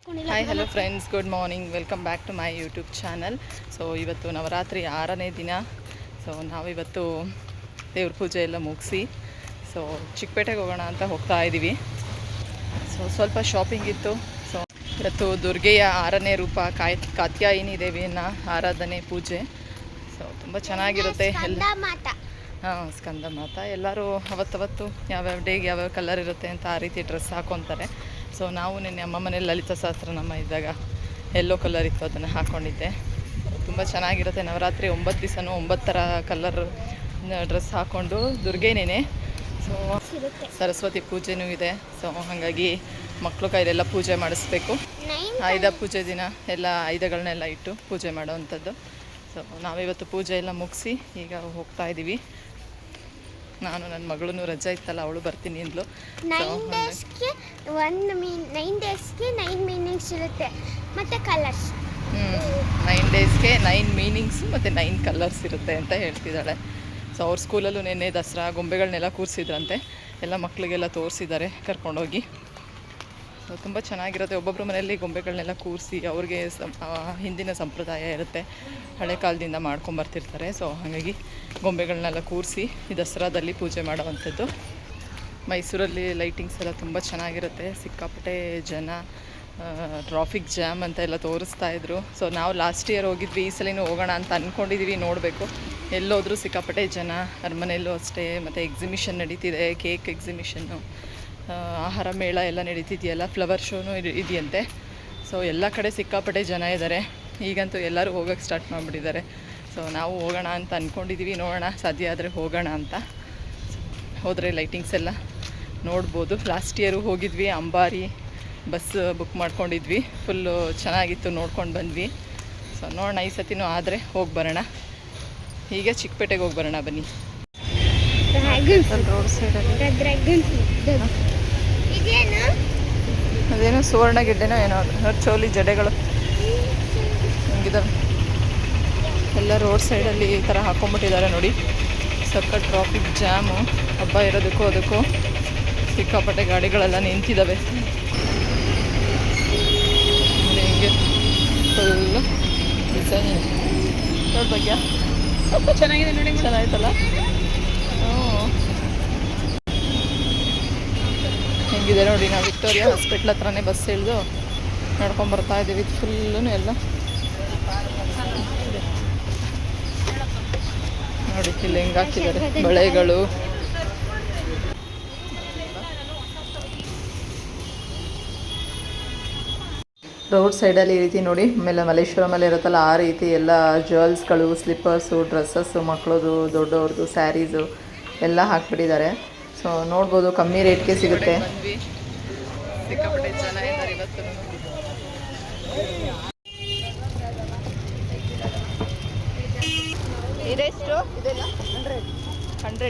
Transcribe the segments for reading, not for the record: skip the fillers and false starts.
Hi hello friends, good morning. Welcome back to my YouTube channel. So ಇವತ್ತು ನವರಾತ್ರಿ 6ನೇ ದಿನ. So ನಾವಿವತ್ತು ದೇವ್ರ ಪೂಜೆ ಎಲ್ಲ ಮುಗಿಸಿ ಸೊ ಚಿಕ್ಕಪೇಟೆಗೆ ಹೋಗೋಣ ಅಂತ ಹೋಗ್ತಾ ಇದ್ದೀವಿ. ಸೊ ಸ್ವಲ್ಪ ಶಾಪಿಂಗ್ ಇತ್ತು. ಸೊ ಇವತ್ತು ದುರ್ಗೆಯ 6ನೇ ರೂಪ ಕಾತ್ಯಾಯಿನಿ ದೇವಿಯನ್ನ ಆರಾಧನೆ ಪೂಜೆ. ಸೊ ತುಂಬ ಚೆನ್ನಾಗಿರುತ್ತೆ. ಸ್ಕಂದ ಮಾತ ಎಲ್ಲರೂ ಅವತ್ತವತ್ತು ಯಾವ್ಯಾವ ಡೇಗೆ ಯಾವ್ಯಾವ ಕಲರ್ ಇರುತ್ತೆ ಅಂತ ಆ ರೀತಿ ಡ್ರೆಸ್ ಹಾಕ್ಕೊತಾರೆ. ಸೊ ನಾವು ನಿನ್ನೆ ಅಮ್ಮ ಮನೇಲಿ ಲಲಿತಾ ಸಹಸ್ರನಾಮ ಇದ್ದಾಗ ಯೆಲ್ಲೋ ಕಲರ್ ಇತ್ತು, ಅದನ್ನು ಹಾಕ್ಕೊಂಡಿದ್ದೆ. ತುಂಬ ಚೆನ್ನಾಗಿರುತ್ತೆ. ನವರಾತ್ರಿ 9 ದಿವಸನೂ 9 ಥರ ಕಲರ್ ಡ್ರೆಸ್ ಹಾಕ್ಕೊಂಡು ದುರ್ಗೆನೇ. ಸೊ ಸರಸ್ವತಿ ಪೂಜೆನೂ ಇದೆ. ಸೊ ಹಾಗಾಗಿ ಮಕ್ಕಳು ಕೈಲೆಲ್ಲ ಪೂಜೆ ಮಾಡಿಸ್ಬೇಕು. ಆಯುಧ ಪೂಜೆ ದಿನ ಎಲ್ಲ ಆಯುಧಗಳನ್ನೆಲ್ಲ ಇಟ್ಟು ಪೂಜೆ ಮಾಡೋವಂಥದ್ದು. ಸೊ ನಾವಿವತ್ತು ಪೂಜೆ ಎಲ್ಲ ಮುಗಿಸಿ ಈಗ ಹೋಗ್ತಾ ಇದ್ದೀವಿ. ನಾನು ನನ್ನ ಮಗಳೂ ರಜೆ ಇತ್ತಲ್ಲ, ಅವಳು ಬರ್ತೀನಿ ಅಂದ್ಲು. 9 ಡೇಸ್ಗೆ 9 ಮೀನಿಂಗ್ಸ್ ಇರುತ್ತೆ ಮತ್ತು ಕಲರ್ಸ್. 9 ಡೇಸ್ಗೆ 9 ಮೀನಿಂಗ್ಸು ಮತ್ತು 9 ಕಲರ್ಸ್ ಇರುತ್ತೆ ಅಂತ ಹೇಳ್ತಿದ್ದಾಳೆ. ಸೊ ಅವ್ರ ಸ್ಕೂಲಲ್ಲೂ ನಿನ್ನೆ ದಸರಾ ಗೊಂಬೆಗಳನ್ನೆಲ್ಲ ಕೂರಿಸಿದ್ರಂತೆ. ಎಲ್ಲ ಮಕ್ಕಳಿಗೆಲ್ಲ ತೋರಿಸಿದ್ದಾರೆ ಕರ್ಕೊಂಡೋಗಿ. ಸೊ ತುಂಬ ಚೆನ್ನಾಗಿರುತ್ತೆ. ಒಬ್ಬೊಬ್ಬರ ಮನೆಯಲ್ಲಿ ಗೊಂಬೆಗಳನ್ನೆಲ್ಲ ಕೂರಿಸಿ ಅವ್ರಿಗೆ ಹಿಂದಿನ ಸಂಪ್ರದಾಯ ಇರುತ್ತೆ, ಹಳೆ ಕಾಲದಿಂದ ಮಾಡ್ಕೊಂಬರ್ತಿರ್ತಾರೆ. ಸೊ ಹಾಗಾಗಿ ಗೊಂಬೆಗಳನ್ನೆಲ್ಲ ಕೂರಿಸಿ ಈ ದಸರಾದಲ್ಲಿ ಪೂಜೆ ಮಾಡೋವಂಥದ್ದು. ಮೈಸೂರಲ್ಲಿ ಲೈಟಿಂಗ್ಸ್ ಎಲ್ಲ ತುಂಬ ಚೆನ್ನಾಗಿರುತ್ತೆ. ಸಿಕ್ಕಾಪಟ್ಟೆ ಜನ, ಟ್ರಾಫಿಕ್ ಜಾಮ್ ಅಂತ ಎಲ್ಲ ತೋರಿಸ್ತಾ ಇದ್ರು. ಸೊ ನಾವು ಲಾಸ್ಟ್ ಇಯರ್ ಹೋಗಿದ್ವಿ, ಈ ಸಲಿನೂ ಹೋಗೋಣ ಅಂತ ಅಂದ್ಕೊಂಡಿದ್ದೀವಿ. ನೋಡಬೇಕು. ಎಲ್ಲೋದ್ರೂ ಸಿಕ್ಕಾಪಟ್ಟೆ ಜನ. ಅರಮನೆಯಲ್ಲೂ ಅಷ್ಟೇ. ಮತ್ತು ಎಕ್ಸಿಬಿಷನ್ ನಡೀತಿದೆ, ಕೇಕ್ ಎಕ್ಸಿಬಿಷನ್ನು, ಆಹಾರ ಮೇಳ ಎಲ್ಲ ನಡೀತಿದೆಯಲ್ಲ, ಫ್ಲವರ್ ಶೋನು ಇದೆಯಂತೆ. ಸೊ ಎಲ್ಲ ಕಡೆ ಸಿಕ್ಕಾಪಟ್ಟೆ ಜನ ಇದ್ದಾರೆ. ಈಗಂತೂ ಎಲ್ಲರೂ ಹೋಗೋಕ್ಕೆ ಸ್ಟಾರ್ಟ್ ಮಾಡಿಬಿಟ್ಟಿದ್ದಾರೆ. ಸೊ ನಾವು ಹೋಗೋಣ ಅಂತ ಅಂದ್ಕೊಂಡಿದ್ದೀವಿ. ನೋಡೋಣ, ಸಾಧ್ಯ ಆದರೆ ಹೋಗೋಣ ಅಂತ. ಹೋದರೆ ಲೈಟಿಂಗ್ಸ್ ಎಲ್ಲ ನೋಡ್ಬೋದು. ಲಾಸ್ಟ್ ಇಯರು ಹೋಗಿದ್ವಿ, ಅಂಬಾರಿ ಬಸ್ ಬುಕ್ ಮಾಡ್ಕೊಂಡಿದ್ವಿ. ಫುಲ್ಲು ಚೆನ್ನಾಗಿತ್ತು, ನೋಡ್ಕೊಂಡು ಬಂದ್ವಿ. ಸೊ ನೋಡೋಣ, ಈ ಸತಿನೂ ಆದರೆ ಹೋಗಿ ಬರೋಣ. ಈಗ ಚಿಕ್ಕಪೇಟೆಗೆ ಹೋಗಿ ಬರೋಣ ಬನ್ನಿ. ರೋಡ್ ಸೈಡಲ್ಲಿ ಅದೇನೋ ಸುವರ್ಣ ಗೆಡ್ಡೆನೋ ಏನೋ ಅದು ಚೋಲಿ ಜಡೆಗಳು ಹಿಂಗಿದಾವೆ. ಎಲ್ಲ ರೋಡ್ ಸೈಡಲ್ಲಿ ಈ ಥರ ಹಾಕ್ಕೊಂಬಿಟ್ಟಿದ್ದಾರೆ ನೋಡಿ. ಸಖತ್ ಟ್ರಾಫಿಕ್ ಜಾಮು. ಹಬ್ಬ ಇರೋದಕ್ಕೂ ಅದಕ್ಕೂ ಸಿಕ್ಕಾಪಟ್ಟೆ ಗಾಡಿಗಳೆಲ್ಲ ನಿಂತಿದ್ದಾವೆ. ಹಿಂಗೆ ಫುಲ್ಲು ಡಿಸೈನ್ ನೋಡಿ ಬಗ್ಗೆ ಚೆನ್ನಾಗಿದೆ ನೋಡಿ. ಚೆನ್ನಾಯ್ತಲ್ಲ. ಹೆಂಗಿದೆ ನೋಡಿ. ನಾವು ವಿಕ್ಟೋರಿಯಾ ಹಾಸ್ಪಿಟ್ಲ್ ಹತ್ರನೇ ಬಸ್ ಇಳಿದು ನಡ್ಕೊಂಬರ್ತಾ ಇದ್ದೀವಿ. ಫುಲ್ಲೂ ಎಲ್ಲ ನೋಡಿ ಇಲ್ಲಿ ಹೆಂಗೆ ಹಾಕಿದ್ದಾರೆ ಬಳೆಗಳು. ರೋಡ್ ಸೈಡಲ್ಲಿ ಈ ರೀತಿ ನೋಡಿ. ಆಮೇಲೆ ಮಲ್ಲೇಶ್ವರಮಲ್ಲಿ ಇರುತ್ತಲ್ಲ ಆ ರೀತಿ ಎಲ್ಲ ಜ್ಯುವೆಲ್ಸ್ಗಳು, ಸ್ಲಿಪ್ಪರ್ಸು, ಡ್ರೆಸ್ಸಸ್ಸು, ಮಕ್ಕಳದು, ದೊಡ್ಡವ್ರದ್ದು, ಸ್ಯಾರೀಸು ಎಲ್ಲ ಹಾಕ್ಬಿಟ್ಟಿದ್ದಾರೆ. ಸೊ ನೋಡ್ಬೋದು, ಕಮ್ಮಿ ರೇಟ್ಗೆ ಸಿಗುತ್ತೆ. ಸಿಕ್ಕಾಪಟ್ಟೆ ಜನ ಇದ್ದಾರೆ ಇವತ್ತು. ಇದೆಷ್ಟು? ಇದೆಲ್ಲ 100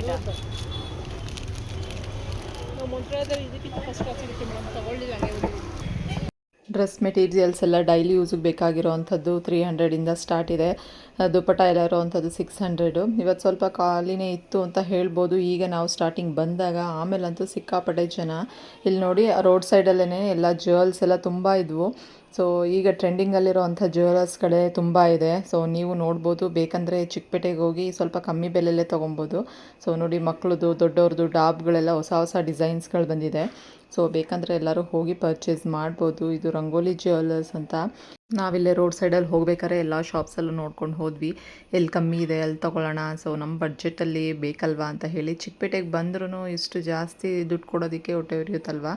ಡ್ರೆಸ್ ಮೆಟೀರಿಯಲ್ಸ್ ಎಲ್ಲ ಡೈಲಿ ಯೂಸಿಗೆ ಬೇಕಾಗಿರೋವಂಥದ್ದು 300ಇಂದ ಸ್ಟಾರ್ಟ್ ಇದೆ. ದುಪ್ಪಟ ಎಲ್ಲ ಇರೋವಂಥದ್ದು 600. ಇವತ್ತು ಸ್ವಲ್ಪ ಖಾಲಿನೇ ಇತ್ತು ಅಂತ ಹೇಳ್ಬೋದು. ಈಗ ನಾವು ಸ್ಟಾರ್ಟಿಂಗ್ ಬಂದಾಗ, ಆಮೇಲಂತೂ ಸಿಕ್ಕಾಪಟ್ಟೆ ಜನ. ಇಲ್ಲಿ ನೋಡಿ, ರೋಡ್ ಸೈಡಲ್ಲೇ ಎಲ್ಲ ಜ್ಯುವೆಲ್ಸ್ ಎಲ್ಲ ತುಂಬ ಇದ್ವು. ಸೊ ಈಗ ಟ್ರೆಂಡಿಂಗಲ್ಲಿರೋವಂಥ ಜ್ಯುವೆಲರ್ಸ್ಗಳೇ ತುಂಬ ಇದೆ. ಸೊ ನೀವು ನೋಡ್ಬೋದು. ಬೇಕಂದರೆ ಚಿಕ್ಕಪೇಟೆಗೆ ಹೋಗಿ ಸ್ವಲ್ಪ ಕಮ್ಮಿ ಬೆಲೆಯಲ್ಲೇ ತೊಗೊಬೋದು. ಸೊ ನೋಡಿ, ಮಕ್ಕಳದು, ದೊಡ್ಡವ್ರದ್ದು ಡಾಬ್ಗಳೆಲ್ಲ ಹೊಸ ಹೊಸ ಡಿಸೈನ್ಸ್ಗಳು ಬಂದಿದೆ. ಸೊ ಬೇಕಂದರೆ ಎಲ್ಲರೂ ಹೋಗಿ ಪರ್ಚೇಸ್ ಮಾಡ್ಬೋದು. ಇದು ರಂಗೋಲಿ ಜ್ಯುವೆಲರ್ಸ್ ಅಂತ. ನಾವಿಲ್ಲೇ ರೋಡ್ ಸೈಡಲ್ಲಿ ಹೋಗ್ಬೇಕಾದ್ರೆ ಎಲ್ಲ ಶಾಪ್ಸಲ್ಲೂ ನೋಡ್ಕೊಂಡು ಹೋದ್ವಿ, ಎಲ್ಲಿ ಕಮ್ಮಿ ಇದೆ ಅಲ್ಲಿ ತೊಗೊಳ್ಳೋಣ. ಸೊ ನಮ್ಮ ಬಡ್ಜೆಟಲ್ಲಿ ಬೇಕಲ್ವಾ ಅಂತ ಹೇಳಿ ಚಿಕ್ಕಪೇಟೆಗೆ ಬಂದ್ರೂ ಇಷ್ಟು ಜಾಸ್ತಿ ದುಡ್ಡು ಕೊಡೋದಕ್ಕೆ ಹೊಟ್ಟೆ ಉರಿಯುತ್ತಲ್ವ.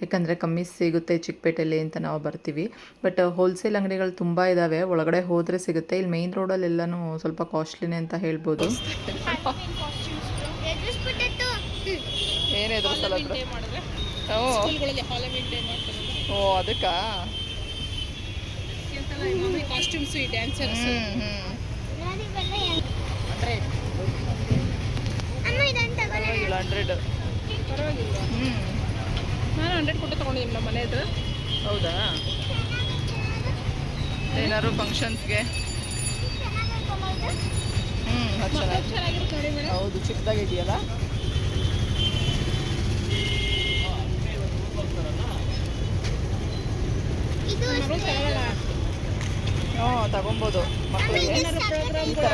ಯಾಕಂದರೆ ಕಮ್ಮಿ ಸಿಗುತ್ತೆ ಚಿಕ್ಕಪೇಟೆಯಲ್ಲಿ ಅಂತ ನಾವು ಬರ್ತೀವಿ. ಬಟ್ ಹೋಲ್ಸೇಲ್ ಅಂಗಡಿಗಳು ತುಂಬ ಇದ್ದಾವೆ, ಒಳಗಡೆ ಹೋದರೆ ಸಿಗುತ್ತೆ. ಇಲ್ಲಿ ಮೇಯ್ನ್ ರೋಡಲ್ಲೆಲ್ಲನೂ ಸ್ವಲ್ಪ ಕಾಸ್ಟ್ಲಿನೇ ಅಂತ ಹೇಳ್ಬೋದು. ಏನಿದ್ರು ಸಲ ಓ ಅದಕ್ಕಾ ಕಾಸ್ಟ್ಯೂಮ್ಸ್ ಈ ಡ್ಯಾನ್ಸರ್ಸ್ 100 ಪರವಾಗಿಲ್ವಾ? ನಾನು 100 ಕೊಟ್ಟು ತೊಗೊಂಡಿದ್ದೀನಿ ನಮ್ಮ ಮನೆಯದು. ಹೌದಾ? ಏನಾದ್ರು ಫಂಕ್ಷನ್ಸ್ಗೆ ಚೆನ್ನಾಗಿರುತ್ತೆ ನೋಡಿ ಮೇಡಮ್. ಹೌದು, ಚಿಕ್ಕದಾಗಿದೆಯಲ್ಲ. ಇದು ಹ್ಞೂ ತಗೊಬೋದು ಮಕ್ಕಳಿಗೆ ಈ ಥರ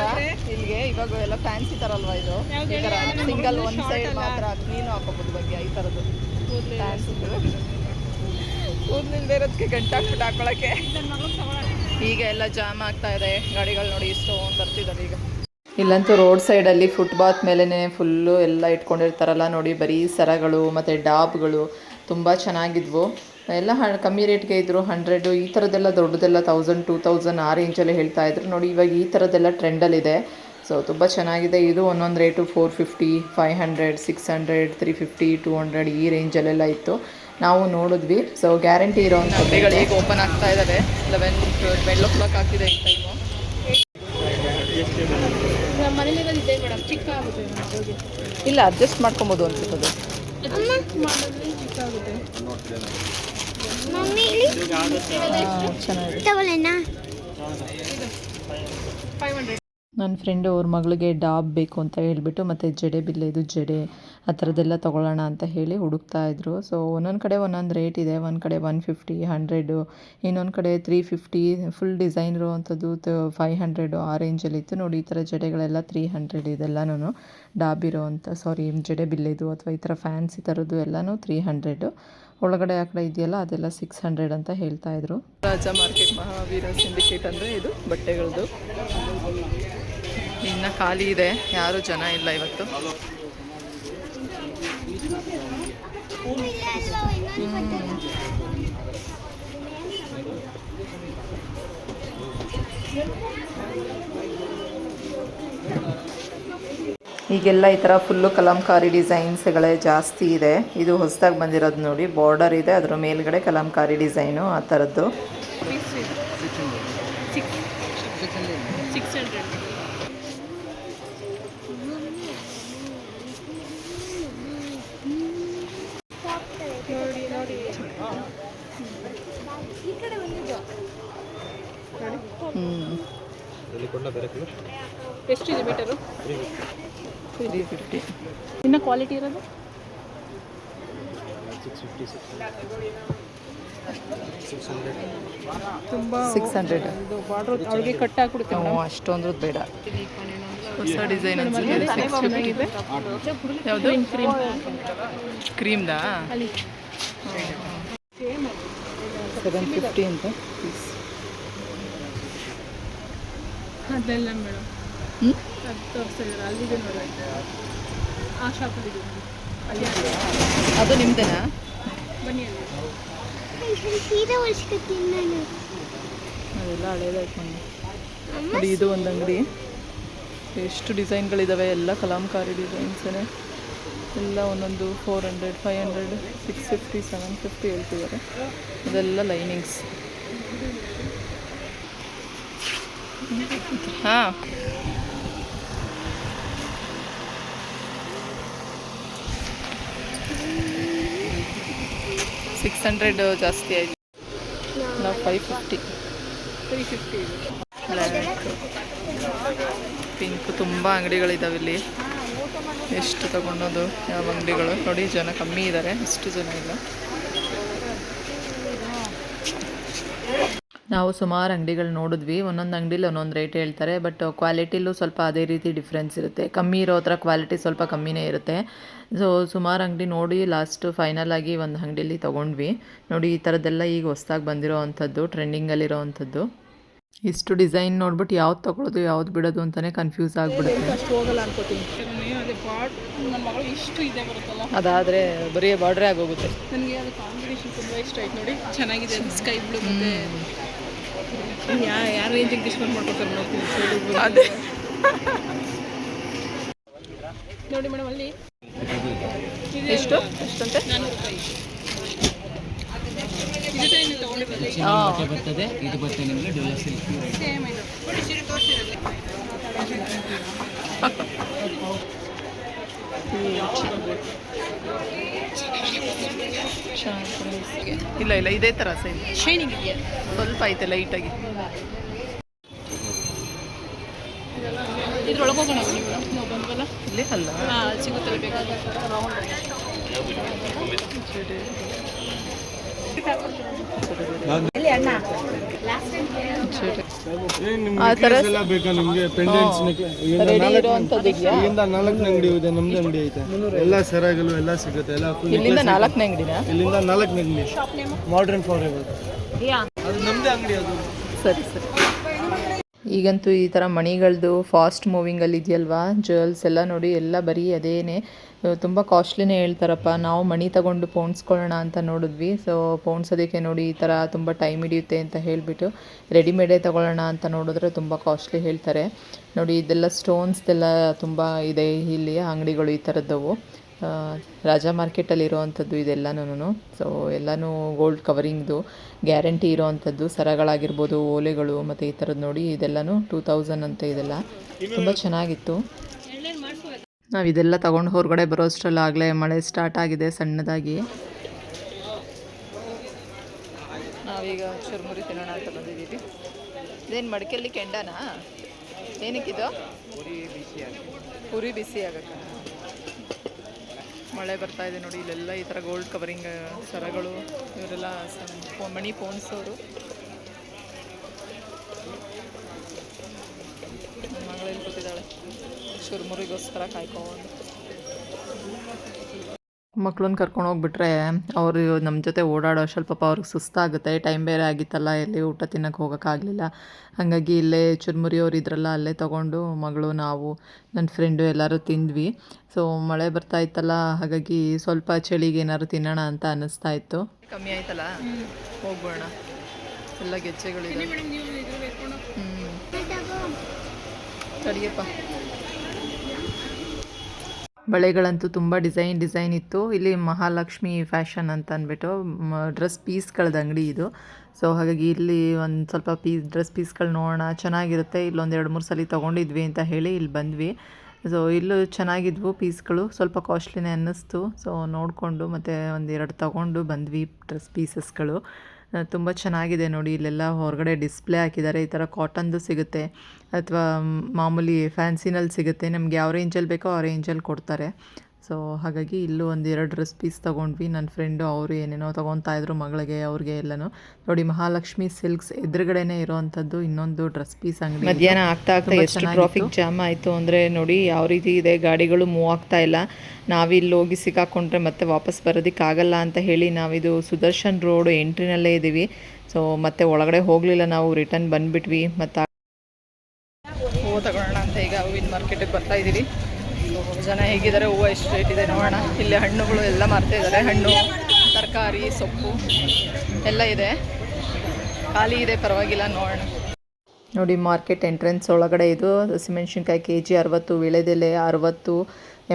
ಇಲ್ಲಿಗೆ ಇವಾಗ ಎಲ್ಲ ಫ್ಯಾನ್ಸಿ ಥರಲ್ವಾ ಇದು ಈ ಥರ ಸಿಂಗಲ್ ಒಂದು ಸೈಡ್ ಮಾತ್ರ ನೀನು ಹಾಕೋಬೋದು ಬಗ್ಗೆ ಈ ಥರದ್ದು ಫ್ಯಾನ್ಸಿದು ಕೂದಲಿಲ್ದೇ ಇರೋದಕ್ಕೆ ಗಂಟಾಕ್ಬಿಟ್ಟು ಹಾಕೊಳ್ಳೋಕ್ಕೆ. ಈಗ ಎಲ್ಲ ಜಾಮ್ ಆಗ್ತಾ ಇದೆ ಗಾಡಿಗಳು ನೋಡಿ ಇಷ್ಟೊಂದು ಬರ್ತಿದ್ದಾರೆ ಈಗ. ಇಲ್ಲಂತೂ ರೋಡ್ ಸೈಡಲ್ಲಿ ಫುಟ್ಪಾತ್ ಮೇಲೇ ಫುಲ್ಲು ಎಲ್ಲ ಇಟ್ಕೊಂಡಿರ್ತಾರಲ್ಲ ನೋಡಿ, ಬರೀ ಸರಗಳು ಮತ್ತು ಡಾಬ್ಗಳು ತುಂಬ ಚೆನ್ನಾಗಿದ್ವು. ಎಲ್ಲ ಕಮ್ಮಿ ರೇಟ್ಗೆ ಇದ್ದರು. 100 ಈ ಥರದ್ದೆಲ್ಲ ದೊಡ್ಡದೆಲ್ಲ 1000 2000 ಆ ರೇಂಜಲ್ಲಿ ಹೇಳ್ತಾಯಿದ್ರು ನೋಡಿ. ಇವಾಗ ಈ ಥರದ್ದೆಲ್ಲ ಟ್ರೆಂಡಲ್ಲಿದೆ. ಸೊ ತುಂಬ ಚೆನ್ನಾಗಿದೆ. ಇದು ಒಂದೊಂದು ರೇಟು 450 500 600 350 200 ಈ ರೇಂಜಲ್ಲೆಲ್ಲ ಇತ್ತು. ನಾವು ನೋಡಿದ್ವಿ. ಸೊ ಗ್ಯಾರಂಟಿ ಇರೋ ಅಂಗಡಿಗಳು ಈಗ ಓಪನ್ ಆಗ್ತಾ ಇದ್ದಾವೆ. 12 o'clock ಆಗ್ತಿದೆ ಈ ಟೈಮು. ಇಲ್ಲ ಅಡ್ಜಸ್ಟ್ ಮಾಡ್ಕೊಬೋದು ಅನ್ಸುತ್ತದೆ. ಚೆನ್ನಾಗಿದೆ. ನನ್ನ ಫ್ರೆಂಡು ಅವ್ರ ಮಗಳಿಗೆ ಡಾಬ್ ಬೇಕು ಅಂತ ಹೇಳಿಬಿಟ್ಟು ಮತ್ತು ಜಡೆ ಬಿಲ್ಲೆ, ಇದು ಜಡೆ ಆ ಥರದ್ದೆಲ್ಲ ತೊಗೊಳ್ಳೋಣ ಅಂತ ಹೇಳಿ ಹುಡುಕ್ತಾ ಇದ್ರು. ಸೊ ಒಂದೊಂದು ಕಡೆ ಒಂದೊಂದು ರೇಟ್ ಇದೆ. ಒಂದು ಕಡೆ 150 100, ಇನ್ನೊಂದು ಕಡೆ 350 ಫುಲ್ ಡಿಸೈನ್ ಇರುವಂಥದ್ದು 500 ಆ ರೇಂಜಲ್ಲಿತ್ತು ನೋಡಿ. ಈ ಥರ ಜಡೆಗಳೆಲ್ಲ 300 ಇದೆಲ್ಲನೂ ಡಾಬ್ ಇರೋವಂಥ ಜಡೆ ಬಿಲ್ಲೆದು ಅಥವಾ ಈ ಥರ ಫ್ಯಾನ್ಸಿ ಥರದ್ದು ಎಲ್ಲನೂ 300. ಒಳಗಡೆ ಆ ಕಡೆ ಇದೆಯಲ್ಲ ಅದೆಲ್ಲ 600 ಅಂತ ಹೇಳ್ತಾಯಿದ್ರು. ರಾಜ ಮಾರ್ಕೆಟ್ ಮಹಾವೀರ ಸಿಂಡಿಕೇಟ್ ಅಂದರೆ ಇದು ಬಟ್ಟೆಗಳದ್ದು. ಇನ್ನು ಖಾಲಿ ಇದೆ, ಯಾರೂ ಜನ ಇಲ್ಲ ಇವತ್ತು. ಈಗೆಲ್ಲ ಈ ಥರ ಫುಲ್ಲು ಕಲಂಕಾರಿ ಡಿಸೈನ್ಸ್ಗಳೇ ಜಾಸ್ತಿ ಇದೆ. ಇದು ಹೊಸದಾಗಿ ಬಂದಿರೋದು ನೋಡಿ, ಬಾರ್ಡರ್ ಇದೆ, ಅದರ ಮೇಲ್ಗಡೆ ಕಲಂಕಾರಿ ಡಿಸೈನು ಆ ಥರದ್ದು. ಎಷ್ಟಿದೆ ಮೀಟರು? 350. ಇನ್ನು ಕ್ವಾಲಿಟಿ ಇರೋದು 600. ಇದು ಬಾರ್ಡ್ರ್ ಅವ್ರಿಗೆ ಕಟ್ ಹಾಕ್ಬಿಡುತ್ತೆ. ಅಷ್ಟೊಂದು ಬೇಡ. ಹೊಸ ಡಿಸೈನ್ ಅನ್ಸುತ್ತೆ. 650 ಯಾವುದು ಕ್ರೀಮ್ದಾ? 750 ಅಂತ ಪೀಸ್. ಅದೆಲ್ಲ ಮೇಡಮ್ ಅದು ತೋರಿಸ್ತಿದ್ದಾರೆ ಅಲ್ಲಿದೆ ನೋಡಿ, ಆ ಶಾಪಲ್ಲಿದೆ ಅಲ್ಲಿ. ಅದು ನಿಮ್ಮದೇನಾ? ಬನ್ನಿ ಅಲ್ಲಿ. ಅದೆಲ್ಲ ಹಳೇದಾಯ್ತು ಮನೆ ನೋಡಿ. ಇದು ಒಂದು ಅಂಗಡಿ, ಎಷ್ಟು ಡಿಸೈನ್ಗಳಿದ್ದಾವೆ, ಎಲ್ಲ ಕಲಂಕಾರಿ ಡಿಸೈನ್ಸೇ ಎಲ್ಲ. ಒಂದೊಂದು 400 500 650 750 ಹೇಳ್ತಿದ್ದಾರೆ. ಅದೆಲ್ಲ ಲೈನಿಂಗ್ಸ್. ಹಾಂ, $600 ಜಾಸ್ತಿ ಆಯಿತು. ನಾವು 550 350 ಬ್ಲ್ಯಾಕ್ ಪಿಂಕ್ ತುಂಬ ಅಂಗಡಿಗಳಿದ್ದಾವೆ ಇಲ್ಲಿ. ಎಷ್ಟು ತಗೊಂಡೋದು ಯಾವ ಅಂಗಡಿಗಳು ನೋಡಿ. ಜನ ಕಮ್ಮಿ ಇದ್ದಾರೆ, ಅಷ್ಟು ಜನ ಇಲ್ಲ. ನಾವು ಸುಮಾರು ಅಂಗಡಿಗಳು ನೋಡಿದ್ವಿ. ಒಂದೊಂದು ಅಂಗಡಿಲಿ ಒಂದೊಂದು ರೇಟ್ ಹೇಳ್ತಾರೆ, ಬಟ್ ಕ್ವಾಲಿಟಿಲೂ ಸ್ವಲ್ಪ ಅದೇ ರೀತಿ ಡಿಫ್ರೆನ್ಸ್ ಇರುತ್ತೆ. ಕಮ್ಮಿ ಇರೋ ಹತ್ರ ಕ್ವಾಲಿಟಿ ಸ್ವಲ್ಪ ಕಮ್ಮಿನೇ ಇರುತ್ತೆ. ಸೊ ಸುಮಾರು ಅಂಗಡಿ ನೋಡಿ ಲಾಸ್ಟ್ ಫೈನಲ್ ಆಗಿ ಒಂದು ಅಂಗಡಿಯಲ್ಲಿ ತೊಗೊಂಡ್ವಿ ನೋಡಿ. ಈ ಥರದ್ದೆಲ್ಲ ಈಗ ಹೊಸ್ದಾಗಿ ಬಂದಿರೋ ಅಂಥದ್ದು, ಟ್ರೆಂಡಿಂಗಲ್ಲಿರೋ ಅಂಥದ್ದು. ಇಷ್ಟು ಡಿಸೈನ್ ನೋಡ್ಬಿಟ್ಟು ಯಾವ್ದು ತೊಗೊಳೋದು ಯಾವ್ದು ಬಿಡೋದು ಅಂತಲೇ ಕನ್ಫ್ಯೂಸ್ ಆಗಿಬಿಡುತ್ತೆ. ಅಷ್ಟು ಹೋಗಲ್ಲ ಅನ್ಕೋತೀನಿ. ಅದೇ ಬಾರ್ಡ್ ನನ್ನ ಮಗಳು ಇಷ್ಟು ಇದೆ ಬರುತ್ತಲ್ಲ, ಅದಾದರೆ ಬರೀ ಬಾರ್ಡ್ರೇ ಆಗೋಗುತ್ತೆ. ನನಗೆ ಅದು ಕಾಂಬಿನೇಷನ್ ತುಂಬ ಇಷ್ಟ ಆಯ್ತು ನೋಡಿ. ಚೆನ್ನಾಗಿದೆ, ಸ್ಕೈ ಬ್ಲೂ ಮತ್ತು ಯಾರು ರೇಂಜಿಗೆ ಡಿಸ್ಕೌಂಟ್ ಮಾಡ್ಕೊತಾರೆ ನೋಡ್ತೀನಿ. ಅದೇ ನೋಡಿ ಮೇಡಮ್ ಅಲ್ಲಿ ಎಷ್ಟು ಎಷ್ಟಂತೆ? 400 ರೂಪಾಯಿ. ಇದು ತೊಗೊಂಡಿರೋದು ಬರ್ತದೆ. ಇದು ಬರ್ತದೆ ನಿಮಗೆ ಡ್ಯುಯಲ್ ಸಿಲ್ಕ್. ಸೇಮ್ ಇದು ಇಲ್ಲ ಇಲ್ಲ ಇದೇ ಥರ ಸೇಮ್ ಶೈನಿಂಗ್ ಇದೆಯಾ? ಸ್ವಲ್ಪ ಐತೆ ಲೈಟಾಗಿ. ಇದ್ರೊಳಗೆ ಹೋಗೋಣ ನೀವು, ನಾವು ಬಂದ್ವಲ್ಲ ಇಲ್ಲಿ ಅಲ್ಲ. ಹಾಂ ಸಿಗುತ್ತಲ್ಲ ಬೇಕಾದ್ರೆ ಆ ಥರ ಎಲ್ಲ ಬೇಕಾ ನಿಮ್ಗೆ ಪೆಂಡೆಂಟ್ಸ್ ರೆಡಿ ಇರೋವಂಥದ್ದು ಇದೆಯಾ? ಇಲ್ಲಿಂದ 4 ಅಂಗಡಿ ಇದೆ, ನಮ್ದು ಅಂಗಡಿ ಐತೆ, ಎಲ್ಲ ಸೆರಗಲು ಎಲ್ಲ ಸಿಗುತ್ತೆ, ಎಲ್ಲ full ಇಲ್ಲಿಂದ necklace 4ನೇ ಅಂಗಡಿನಾ? ಇಲ್ಲಿಂದ 4 ಅಂಗಡಿ ಮಾಡರ್ನ್ ಫಾರ್ ಎವರ್, ಅದು ನಮ್ದೇ ಅಂಗಡಿ ಅದು. ಸರಿ ಸರಿ. ಈಗಂತೂ ಈ ಥರ ಮಣಿಗಳದ್ದು ಫಾಸ್ಟ್ ಮೂವಿಂಗಲ್ಲಿ ಇದೆಯಲ್ವಾ, ಜ್ಯುವೆಲ್ಸ್ ಎಲ್ಲ ನೋಡಿ, ಎಲ್ಲ ಬರೀ ಅದೇನೆ ತುಂಬ ಕಾಸ್ಟ್ಲಿನೇ ಹೇಳ್ತಾರಪ್ಪ. ನಾವು ಮಣಿ ತಗೊಂಡು ಪೋಣಿಸ್ಕೊಳ್ಳೋಣ ಅಂತ ನೋಡಿದ್ವಿ. ಸೊ ಪೋಣಿಸೋದಕ್ಕೆ ನೋಡಿ ಈ ಥರ ತುಂಬ ಟೈಮ್ ಹಿಡಿಯುತ್ತೆ ಅಂತ ಹೇಳಿಬಿಟ್ಟು ರೆಡಿಮೇಡೇ ತೊಗೊಳ್ಳೋಣ ಅಂತ ನೋಡಿದ್ರೆ ತುಂಬ ಕಾಸ್ಟ್ಲಿ ಹೇಳ್ತಾರೆ. ನೋಡಿ ಇದೆಲ್ಲ ಸ್ಟೋನ್ಸ್ದೆಲ್ಲ ತುಂಬ ಇದೆ ಇಲ್ಲಿ ಅಂಗಡಿಗಳು ಈ ಥರದ್ದವು. ರಾಜಾ ಮಾರ್ಕೆಟಲ್ಲಿ ಇರೋವಂಥದ್ದು ಇದೆಲ್ಲನೂ. ಸೊ ಎಲ್ಲನೂ ಗೋಲ್ಡ್ ಕವರಿಂಗ್ದು ಗ್ಯಾರಂಟಿ ಇರೋವಂಥದ್ದು, ಸರಗಳಾಗಿರ್ಬೋದು, ಓಲೆಗಳು ಮತ್ತು ಈ ಥರದ್ದು ನೋಡಿ ಇದೆಲ್ಲನೂ 2000 ಅಂತ. ಇದೆಲ್ಲ ತುಂಬ ಚೆನ್ನಾಗಿತ್ತು. ನಾವು ಇದೆಲ್ಲ ತೊಗೊಂಡು ಹೊರಗಡೆ ಬರೋಷ್ಟರಲ್ಲಿ ಆಗಲೇ ಮಳೆ ಸ್ಟಾರ್ಟ್ ಆಗಿದೆ ಸಣ್ಣದಾಗಿ. ನಾವೀಗ ಚುರುಮುರಿ ತಿನ್ನೋಣ ಅಂತ ಬಂದಿದ್ದೀವಿ. ಇದೇನು ಮಡಿಕೆಯಲ್ಲಿ ಕೆಂಡನಾ? ಏನಕ್ಕಿದು? ಪುರಿ ಬಿಸಿ ಆಗಕ್ಕೆ. ಮಳೆ ಬರ್ತಾ ಇದೆ ನೋಡಿ, ಇಲ್ಲೆಲ್ಲ ಈ ಥರ ಗೋಲ್ಡ್ ಕವರಿಂಗ್ ಸರಗಳು, ಇವರೆಲ್ಲ ಮಣಿ ಪೋಣಿಸೋರು. ಮಗಳಲ್ಲಿ ಕೂತಿದ್ದಾಳೆ ಚುರುಮುರಿಗೋಸ್ಕರ ಕಾಯ್ಕೊಂಡು. ಮಕ್ಳನ್ನ ಕರ್ಕೊಂಡು ಹೋಗ್ಬಿಟ್ರೆ ಅವರು ನಮ್ಮ ಜೊತೆ ಓಡಾಡೋ ಅಷ್ಟರಲ್ಲಿ ಪಾಪ ಅವ್ರಿಗೆ ಸುಸ್ತಾಗುತ್ತೆ. ಟೈಮ್ ಬೇರೆ ಆಗಿತ್ತಲ್ಲ, ಎಲ್ಲಿ ಊಟ ತಿನ್ನೋಕ್ಕೆ ಹೋಗೋಕ್ಕಾಗಲಿಲ್ಲ. ಹಾಗಾಗಿ ಇಲ್ಲೇ ಚುರುಮುರಿ ಅವ್ರು ಇದ್ರಲ್ಲ, ಅಲ್ಲೇ ತೊಗೊಂಡು ಮಗಳು, ನಾವು, ನನ್ನ ಫ್ರೆಂಡು ಎಲ್ಲರೂ ತಿಂದ್ವಿ. ಸೊ ಮಳೆ ಬರ್ತಾ ಇತ್ತಲ್ಲ, ಹಾಗಾಗಿ ಸ್ವಲ್ಪ ಚಳಿಗೆ ಏನಾದ್ರು ತಿನ್ನೋಣ ಅಂತ ಅನ್ನಿಸ್ತಾ ಇತ್ತು. ಕಮ್ಮಿ ಆಯ್ತಲ್ಲ, ಹೋಗ್ಬೋಣ. ಎಲ್ಲ ಗೆಜ್ಜೆಗಳಿದೆ. ಸರಿಯಪ್ಪ. ಬಳೆಗಳಂತೂ ತುಂಬ ಡಿಸೈನ್ ಇತ್ತು. ಇಲ್ಲಿ ಮಹಾಲಕ್ಷ್ಮಿ ಫ್ಯಾಷನ್ ಅಂತ ಅಂದ್ಬಿಟ್ಟು ಡ್ರೆಸ್ ಪೀಸ್ಗಳದ್ದು ಅಂಗಡಿ ಇದು. ಸೊ ಹಾಗಾಗಿ ಇಲ್ಲಿ ಒಂದು ಸ್ವಲ್ಪ ಡ್ರೆಸ್ ಪೀಸ್ಗಳು ನೋಡೋಣ, ಚೆನ್ನಾಗಿರುತ್ತೆ. ಇಲ್ಲೊಂದು 2-3 ಸಲ ತೊಗೊಂಡಿದ್ವಿ ಅಂತ ಹೇಳಿ ಇಲ್ಲಿ ಬಂದ್ವಿ. ಸೊ ಇಲ್ಲೂ ಚೆನ್ನಾಗಿದ್ವು ಪೀಸ್ಗಳು, ಸ್ವಲ್ಪ ಕಾಸ್ಟ್ಲಿನೇ ಅನ್ನಿಸ್ತು. ಸೊ ನೋಡಿಕೊಂಡು ಮತ್ತು 1-2 ತೊಗೊಂಡು ಬಂದ್ವಿ ಡ್ರೆಸ್ ಪೀಸಸ್ಗಳು. ತುಂಬ ಚೆನ್ನಾಗಿದೆ ನೋಡಿ. ಇಲ್ಲೆಲ್ಲ ಹೊರಗಡೆ ಡಿಸ್ಪ್ಲೇ ಹಾಕಿದ್ದಾರೆ. ಈ ಥರ ಕಾಟನ್ದು ಸಿಗುತ್ತೆ ಅಥವಾ ಮಾಮೂಲಿ ಫ್ಯಾನ್ಸಿನಲ್ಲಿ ಸಿಗುತ್ತೆ. ನಮ್ಗೆ ಯಾವ ರೇಂಜಲ್ಲಿ ಬೇಕೋ ಆ ರೇಂಜಲ್ಲಿ ಕೊಡ್ತಾರೆ. ಸೊ ಹಾಗಾಗಿ ಇಲ್ಲೂ 1-2 ಡ್ರೆಸ್ ಪೀಸ್ ತೊಗೊಂಡ್ವಿ. ನನ್ನ ಫ್ರೆಂಡು ಅವರು ಏನೇನೋ ತೊಗೊತಾಯಿದ್ರು ಮಗಳಿಗೆ, ಅವ್ರಿಗೆ ಎಲ್ಲನೂ. ನೋಡಿ ಮಹಾಲಕ್ಷ್ಮಿ ಸಿಲ್ಕ್ಸ್ ಎದುರುಗಡೆನೇ ಇರೋವಂಥದ್ದು ಇನ್ನೊಂದು ಡ್ರೆಸ್ ಪೀಸ್ ಅಂಗಡಿ. ಮಧ್ಯಾಹ್ನ ಆಗ್ತಾ ಎಷ್ಟು ಟ್ರಾಫಿಕ್ ಜಾಮ್ ಆಯಿತು ಅಂದರೆ ನೋಡಿ ಯಾವ ರೀತಿ ಇದೆ. ಗಾಡಿಗಳು ಮೂವ್ ಆಗ್ತಾ ಇಲ್ಲ. ನಾವಿಲ್ಲಿ ಹೋಗಿ ಸಿಕ್ಕಾಕೊಂಡ್ರೆ ಮತ್ತೆ ವಾಪಸ್ ಬರೋದಕ್ಕಾಗಲ್ಲ ಅಂತ ಹೇಳಿ ನಾವಿದು ಸುದರ್ಶನ್ ರೋಡ್ ಎಂಟ್ರಿನಲ್ಲೇ ಇದ್ದೀವಿ. ಸೊ ಮತ್ತೆ ಒಳಗಡೆ ಹೋಗಲಿಲ್ಲ, ನಾವು ರಿಟರ್ನ್ ಬಂದುಬಿಟ್ವಿ. ಮತ್ತು ಹೂವು ತಗೊಳ್ಳೋಣ ಅಂತ ಈಗ ಹೂವಿನ ಮಾರ್ಕೆಟಿಗೆ ಬರ್ತಾ ಇದ್ದೀವಿ. ಜನ ಹೇಗಿದ್ದಾರೆ, ಹೂವು ಎಷ್ಟು ರೇಟ್ ಇದೆ ನೋಡೋಣ. ಇಲ್ಲಿ ಹಣ್ಣುಗಳು ಎಲ್ಲ ಮಾರ್ತಾ ಇದ್ದಾರೆ. ಹಣ್ಣು, ತರಕಾರಿ, ಸೊಪ್ಪು ಎಲ್ಲ ಇದೆ. ಖಾಲಿ ಇದೆ, ಪರವಾಗಿಲ್ಲ, ನೋಡೋಣ. ನೋಡಿ ಮಾರ್ಕೆಟ್ ಎಂಟ್ರೆನ್ಸ್ ಒಳಗಡೆ ಇದು ಹಸಿಮೆಣ್ಸಿನ್ಕಾಯಿ KG 60, ವೀಳ್ಯದೆಲೆ 60,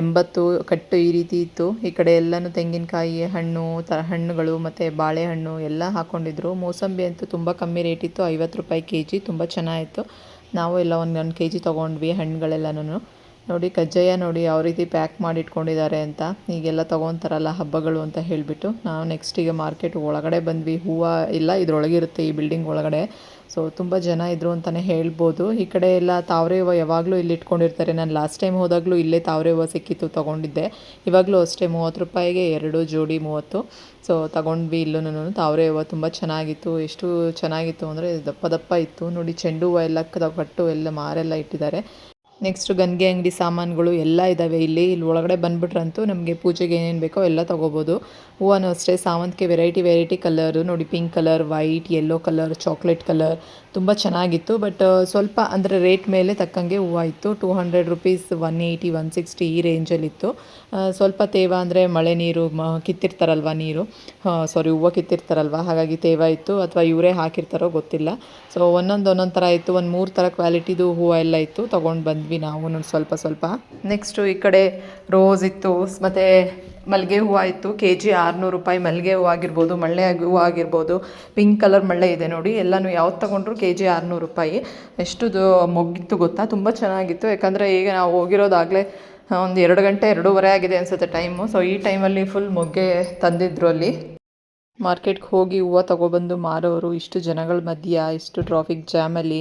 80 ಕಟ್ಟು ಈ ರೀತಿ ಇತ್ತು. ಈ ಕಡೆ ಎಲ್ಲನೂ ತೆಂಗಿನಕಾಯಿ, ಹಣ್ಣುಗಳು ಮತ್ತು ಬಾಳೆಹಣ್ಣು ಎಲ್ಲ ಹಾಕ್ಕೊಂಡಿದ್ರು. ಮೋಸಂಬಿ ಅಂತೂ ತುಂಬ ಕಮ್ಮಿ ರೇಟ್ ಇತ್ತು, 50 ರೂಪಾಯಿ KG. ತುಂಬ ಚೆನ್ನಾಗಿತ್ತು. ನಾವು ಎಲ್ಲ ಒಂದು KG ತೊಗೊಂಡ್ವಿ ಹಣ್ಣುಗಳೆಲ್ಲನೂ. ನೋಡಿ ಕಜ್ಜಾಯ ನೋಡಿ ಯಾವ ರೀತಿ ಪ್ಯಾಕ್ ಮಾಡಿ ಇಟ್ಕೊಂಡಿದ್ದಾರೆ ಅಂತ. ಈಗೆಲ್ಲ ತೊಗೊತಾರಲ್ಲ ಹಬ್ಬಗಳು ಅಂತ ಹೇಳಿಬಿಟ್ಟು. ನಾವು ನೆಕ್ಸ್ಟಿಗೆ ಮಾರ್ಕೆಟ್ ಒಳಗಡೆ ಬಂದ್ವಿ. ಹೂವು ಇಲ್ಲ ಇದರೊಳಗಿರುತ್ತೆ, ಈ ಬಿಲ್ಡಿಂಗ್ ಒಳಗಡೆ. ಸೊ ತುಂಬ ಜನ ಇದ್ದರು ಅಂತಲೇ ಹೇಳ್ಬೋದು. ಈ ಕಡೆ ಎಲ್ಲ ತಾವರೆ ಹೂವು ಯಾವಾಗಲೂ ಇಲ್ಲಿ ಇಟ್ಕೊಂಡಿರ್ತಾರೆ. ನಾನು ಲಾಸ್ಟ್ ಟೈಮ್ ಹೋದಾಗಲೂ ಇಲ್ಲೇ ತಾವರೆ ಹೂವು ಸಿಕ್ಕಿತ್ತು, ತೊಗೊಂಡಿದ್ದೆ. ಇವಾಗಲೂ ಅಷ್ಟೇ 30 ರೂಪಾಯಿಗೆ 2 ಜೋಡಿ 30. ಸೊ ತೊಗೊಂಡ್ವಿ. ಇಲ್ಲೂ ತಾವರೆ ಹೂವು ತುಂಬ ಚೆನ್ನಾಗಿತ್ತು. ಎಷ್ಟು ಚೆನ್ನಾಗಿತ್ತು ಅಂದರೆ ದಪ್ಪ ದಪ್ಪ ಇತ್ತು ನೋಡಿ. ಚೆಂಡು ಹೂವು ಎಲ್ಲ ಕಟ್ಟು ಎಲ್ಲ ಮಾರೆಲ್ಲ ಇಟ್ಟಿದ್ದಾರೆ. ನೆಕ್ಸ್ಟು ಗಂಗೆ ಅಂಗಡಿ ಸಾಮಾನುಗಳು ಎಲ್ಲ ಇದ್ದಾವೆ ಇಲ್ಲಿ ಒಳಗಡೆ ಬಂದುಬಿಟ್ರಂತೂ ನಮಗೆ ಪೂಜೆಗೆ ಏನೇನು ಬೇಕೋ ಎಲ್ಲ ತೊಗೋಬೋದು. ಹೂವೂ ಅಷ್ಟೇ, ಸಾವಂತಿಗೆ ವೆರೈಟಿ ಕಲರು ನೋಡಿ. Pink colour, white, yellow colour, chocolate colour ತುಂಬ ಚೆನ್ನಾಗಿತ್ತು. ಬಟ್ ಸ್ವಲ್ಪ ಅಂದರೆ ರೇಟ್ ಮೇಲೆ ತಕ್ಕಂಗೆ ಹೂವು ಇತ್ತು. 200 ರೂಪೀಸ್, 180, 160 ಈ ರೇಂಜಲ್ಲಿತ್ತು. ಸ್ವಲ್ಪ ತೇವ ಅಂದರೆ ಮಳೆ ನೀರು ಕಿತ್ತಿರ್ತಾರಲ್ವ ನೀರು, ಹೂವು ಕಿತ್ತಿರ್ತಾರಲ್ವ, ಹಾಗಾಗಿ ತೇವ ಇತ್ತು ಅಥವಾ ಇವರೇ ಹಾಕಿರ್ತಾರೋ ಗೊತ್ತಿಲ್ಲ. ಸೊ ಒಂದೊಂದು ಥರ ಇತ್ತು. 3 ಥರ ಕ್ವಾಲಿಟಿದು ಹೂವು ಎಲ್ಲ ಇತ್ತು. ತೊಗೊಂಡು ಬಂದ್ವಿ ನಾವು ಸ್ವಲ್ಪ. ನೆಕ್ಸ್ಟು ಈ ಕಡೆ ರೋಸ್ ಇತ್ತು ಮತ್ತು ಮಲ್ಲಿಗೆ ಹೂವು ಇತ್ತು. KG 600 ರೂಪಾಯಿ. ಮಲ್ಲಿಗೆ ಹೂವು ಆಗಿರ್ಬೋದು, ಮಳ್ಳೆ ಹೂವು ಆಗಿರ್ಬೋದು, ಪಿಂಕ್ ಕಲರ್ ಮಳ್ಳೆ ಇದೆ ನೋಡಿ. ಎಲ್ಲನೂ ಯಾವ್ದು ತೊಗೊಂಡ್ರು KG 600 ರೂಪಾಯಿ. ಎಷ್ಟು ಮೊಗ್ಗಿತ್ತು ಗೊತ್ತಾ, ತುಂಬ ಚೆನ್ನಾಗಿತ್ತು. ಯಾಕಂದರೆ ಈಗ ನಾವು ಹೋಗಿರೋದಾಗಲೇ ಒಂದು 2 ಗಂಟೆ 2:30 ಆಗಿದೆ ಅನಿಸುತ್ತೆ ಟೈಮು. ಸೊ ಈ ಟೈಮಲ್ಲಿ ಫುಲ್ ಮೊಗ್ಗೆ ತಂದಿದ್ರು ಅಲ್ಲಿ. ಮಾರ್ಕೆಟ್ಗೆ ಹೋಗಿ ಹೂವು ತೊಗೊಬಂದು ಮಾರೋರು ಇಷ್ಟು ಜನಗಳ ಮಧ್ಯ, ಇಷ್ಟು ಟ್ರಾಫಿಕ್ ಜಾಮಲ್ಲಿ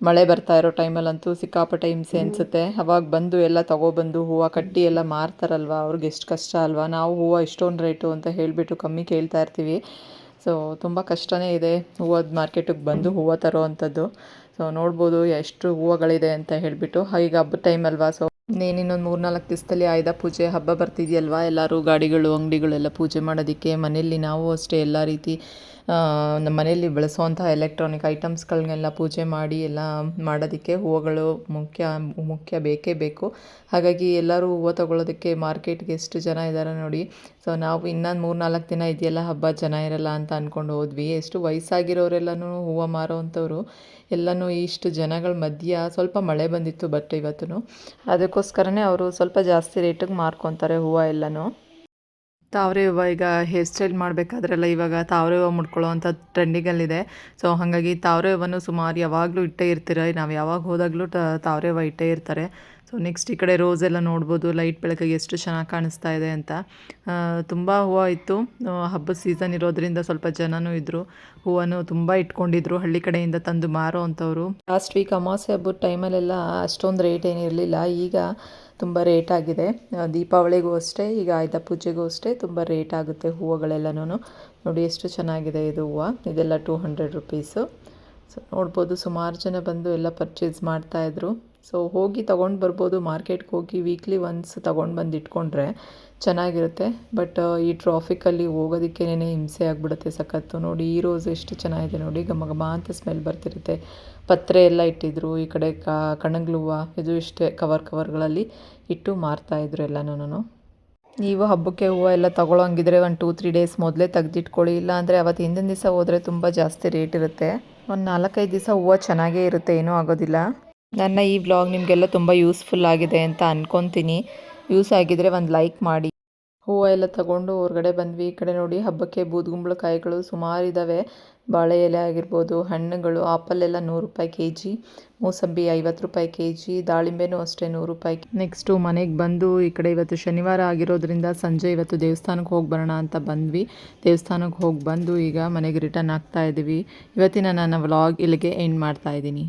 ಮಳೆ ಬರ್ತಾ ಇರೋ ಟೈಮಲ್ಲಂತೂ ಸಿಕ್ಕಾಪಟ್ಟೆ ಹಿಂಸೆ ಅನಿಸುತ್ತೆ. ಅವಾಗ ಬಂದು ಎಲ್ಲ ತೊಗೊಬಂದು ಹೂವು ಕಟ್ಟಿ ಎಲ್ಲ ಮಾರ್ತಾರಲ್ವ, ಅವ್ರಿಗೆ ಎಷ್ಟು ಕಷ್ಟ ಅಲ್ವಾ. ನಾವು ಹೂವು ಇಷ್ಟೊಂದು ರೇಟು ಅಂತ ಹೇಳಿಬಿಟ್ಟು ಕಮ್ಮಿ ಕೇಳ್ತಾ ಇರ್ತೀವಿ. ಸೊ ತುಂಬ ಕಷ್ಟನೇ ಇದೆ ಹೂವದ ಮಾರ್ಕೆಟಿಗೆ ಬಂದು ಹೂವು ತರೋ ಅಂಥದ್ದು. ಸೊ ನೋಡ್ಬೋದು ಎಷ್ಟು ಹೂವುಗಳಿದೆ ಅಂತ ಹೇಳಿಬಿಟ್ಟು. ಈಗ ಹಬ್ಬದ ಟೈಮ್ ಅಲ್ವಾ, ಸೊ ಇನ್ನೊಂದು 3-4 ದಿವಸದಲ್ಲಿ ಆಯುಧ ಪೂಜೆ ಹಬ್ಬ ಬರ್ತಿದೆಯಲ್ವಾ, ಎಲ್ಲರೂ ಗಾಡಿಗಳು ಅಂಗಡಿಗಳೆಲ್ಲ ಪೂಜೆ ಮಾಡೋದಕ್ಕೆ, ಮನೆಯಲ್ಲಿ ನಾವು ಅಷ್ಟೇ ಎಲ್ಲ ರೀತಿ ನಮ್ಮ ಮನೆಯಲ್ಲಿ ಬಳಸುವಂತಹ ಎಲೆಕ್ಟ್ರಾನಿಕ್ ಐಟಮ್ಸ್ಗಳನ್ನೆಲ್ಲ ಪೂಜೆ ಮಾಡಿ ಎಲ್ಲ ಮಾಡೋದಕ್ಕೆ ಹೂವುಗಳು ಮುಖ್ಯ ಬೇಕೇ ಬೇಕು. ಹಾಗಾಗಿ ಎಲ್ಲರೂ ಹೂವು ತೊಗೊಳೋದಕ್ಕೆ ಮಾರ್ಕೆಟ್ಗೆ ಎಷ್ಟು ಜನ ಇದ್ದಾರೆ ನೋಡಿ. ಸೊ ನಾವು ಇನ್ನೊಂದು 3-4 ದಿನ ಇದೆಯಲ್ಲ ಹಬ್ಬ, ಜನ ಇರಲ್ಲ ಅಂತ ಅಂದ್ಕೊಂಡು ಹೋದ್ವಿ. ಎಷ್ಟು ವಯಸ್ಸಾಗಿರೋರೆಲ್ಲನೂ ಹೂವು ಮಾರೋವಂಥವ್ರು ಎಲ್ಲನೂ ಇಷ್ಟು ಜನಗಳ ಮಧ್ಯ ಸ್ವಲ್ಪ ಮಳೆ ಬಂದಿತ್ತು ಬಟ್ ಇವತ್ತು, ಅದಕ್ಕೋಸ್ಕರನೇ ಅವರು ಸ್ವಲ್ಪ ಜಾಸ್ತಿ ರೇಟಿಗೆ ಮಾರ್ಕೊತಾರೆ ಹೂವು ಎಲ್ಲನೂ. ತಾವರೆ ಹೂವು ಈಗ ಹೇರ್ ಸ್ಟೈಲ್ ಮಾಡಬೇಕಾದ್ರೆಲ್ಲ ಇವಾಗ ತಾವರೆ ಹೂವು ಮುಡ್ಕೊಳ್ಳೋ ಅಂಥ ಟ್ರೆಂಡಿಗಲ್ಲಿದೆ. ಸೊ ಹಾಗಾಗಿ ತಾವರೆ ಹೂವನ್ನು ಸುಮಾರು ಯಾವಾಗಲೂ ಇಟ್ಟೇ ಇರ್ತೀರ, ನಾವು ಯಾವಾಗ ಹೋದಾಗಲೂ ತಾವರೆ ಹೂವು ಇಟ್ಟೇ ಇರ್ತಾರೆ. ಸೊ ನೆಕ್ಸ್ಟ್ ಈ ಕಡೆ ರೋಸ್ ಎಲ್ಲ ನೋಡ್ಬೋದು, ಲೈಟ್ ಬೆಳಕಿಗೆ ಎಷ್ಟು ಚೆನ್ನಾಗಿ ಕಾಣಿಸ್ತಾ ಇದೆ ಅಂತ. ತುಂಬ ಹೂವು ಇತ್ತು, ಹಬ್ಬದ ಸೀಸನ್ ಇರೋದ್ರಿಂದ ಸ್ವಲ್ಪ ಜನನೂ ಇದ್ದರು, ಹೂವನ್ನು ತುಂಬ ಇಟ್ಕೊಂಡಿದ್ರು ಹಳ್ಳಿ ಕಡೆಯಿಂದ ತಂದು ಮಾರೋ ಅಂಥವ್ರು. ಲಾಸ್ಟ್ ವೀಕ್ ಅಮಾವಾಸ್ಯೆ ಹಬ್ಬದ ಟೈಮಲ್ಲೆಲ್ಲ ಅಷ್ಟೊಂದು ರೇಟ್ ಏನಿರಲಿಲ್ಲ, ಈಗ ತುಂಬ ರೇಟ್ ಆಗಿದೆ. ದೀಪಾವಳಿಗೂ ಅಷ್ಟೇ, ಈಗ ಆಯುಧ ಪೂಜೆಗೂ ಅಷ್ಟೇ ತುಂಬ ರೇಟ್ ಆಗುತ್ತೆ ಹೂವುಗಳೆಲ್ಲನೂ. ನೋಡಿ ಎಷ್ಟು ಚೆನ್ನಾಗಿದೆ ಇದು ಹೂವು, ಇದೆಲ್ಲ 200 ರುಪೀಸು. ಸೊ ನೋಡ್ಬೋದು ಸುಮಾರು ಜನ ಬಂದು ಎಲ್ಲ ಪರ್ಚೇಸ್ ಮಾಡ್ತಾಯಿದ್ರು. ಸೊ ಹೋಗಿ ತೊಗೊಂಡು ಬರ್ಬೋದು, ಮಾರ್ಕೆಟ್ಗೆ ಹೋಗಿ ವೀಕ್ಲಿ ಒನ್ಸ್ ತೊಗೊಂಡು ಬಂದು ಇಟ್ಕೊಂಡ್ರೆ ಚೆನ್ನಾಗಿರುತ್ತೆ. ಬಟ್ ಈ ಟ್ರಾಫಿಕಲ್ಲಿ ಹೋಗೋದಕ್ಕೇನೆ ಹಿಂಸೆ ಆಗಿಬಿಡುತ್ತೆ ಸಖತ್ತು. ನೋಡಿ ಈ ರೋಸ್ ಎಷ್ಟು ಚೆನ್ನಾಗಿದೆ ನೋಡಿ, ಘಮ ಘಮ ಅಂತ ಸ್ಮೆಲ್ ಬರ್ತಿರುತ್ತೆ. ಪತ್ರೆ ಎಲ್ಲ ಇಟ್ಟಿದ್ರು, ಈ ಕಡೆ ಕಣಗ್ಲು ಹೂವು ಇದು ಇಷ್ಟೇ ಕವರ್ಗಳಲ್ಲಿ ಇಟ್ಟು ಮಾರ್ತಾಯಿದ್ರು ಎಲ್ಲನೂ. ನೀವು ಹಬ್ಬಕ್ಕೆ ಹೂವು ಎಲ್ಲ ತೊಗೊಳಂಗಿದ್ರೆ ಒಂದು 2-3 ಡೇಸ್ ಮೊದಲೇ ತೆಗೆದಿಟ್ಕೊಳ್ಳಿ, ಇಲ್ಲ ಅಂದರೆ ಅವತ್ತು ಹಿಂದಿನ ದಿವಸ ಹೋದರೆ ತುಂಬ ಜಾಸ್ತಿ ರೇಟ್ ಇರುತ್ತೆ. ಒಂದು 4-5 ದಿವಸ ಹೂವು ಚೆನ್ನಾಗೇ ಇರುತ್ತೆ, ಏನೂ ಆಗೋದಿಲ್ಲ. ನನ್ನ ಈ ವ್ಲಾಗ್ ನಿಮಗೆಲ್ಲ ತುಂಬ ಯೂಸ್ಫುಲ್ ಆಗಿದೆ ಅಂತ ಅಂದ್ಕೊತೀನಿ. ಯೂಸ್ ಆಗಿದರೆ ಒಂದು ಲೈಕ್ ಮಾಡಿ. ಹೂವು ಎಲ್ಲ ತಗೊಂಡು ಹೊರಗಡೆ ಬಂದ್ವಿ. ಈ ಕಡೆ ನೋಡಿ ಹಬ್ಬಕ್ಕೆ ಬೂದುಗುಂಬಳಕಾಯಿಗಳು ಸುಮಾರು ಇದ್ದಾವೆ. ಬಾಳೆ ಎಲೆ ಆಗಿರ್ಬೋದು, ಹಣ್ಣುಗಳು, ಆಪಲ್ ಎಲ್ಲ 100 ರೂಪಾಯಿ kg, ಮೂಸಂಬಿ 50 ರೂಪಾಯಿ kg, ದಾಳಿಂಬೆನೂ ಅಷ್ಟೇ 100 ರೂಪಾಯಿ. ನೆಕ್ಸ್ಟು ಮನೆಗೆ ಬಂದು ಈ ಕಡೆ ಇವತ್ತು ಶನಿವಾರ ಆಗಿರೋದ್ರಿಂದ ಸಂಜೆ ಇವತ್ತು ದೇವಸ್ಥಾನಕ್ಕೆ ಹೋಗಿ ಬರೋಣ ಅಂತ ಬಂದ್ವಿ. ದೇವಸ್ಥಾನಕ್ಕೆ ಹೋಗಿ ಬಂದು ಈಗ ಮನೆಗೆ ರಿಟರ್ನ್ ಆಗ್ತಾ ಇದ್ದೀವಿ. ಇವತ್ತಿನ ನನ್ನ ವ್ಲಾಗ್ ಇಲ್ಲಿಗೆ ಎಂಡ್ ಮಾಡ್ತಾ ಇದ್ದೀನಿ.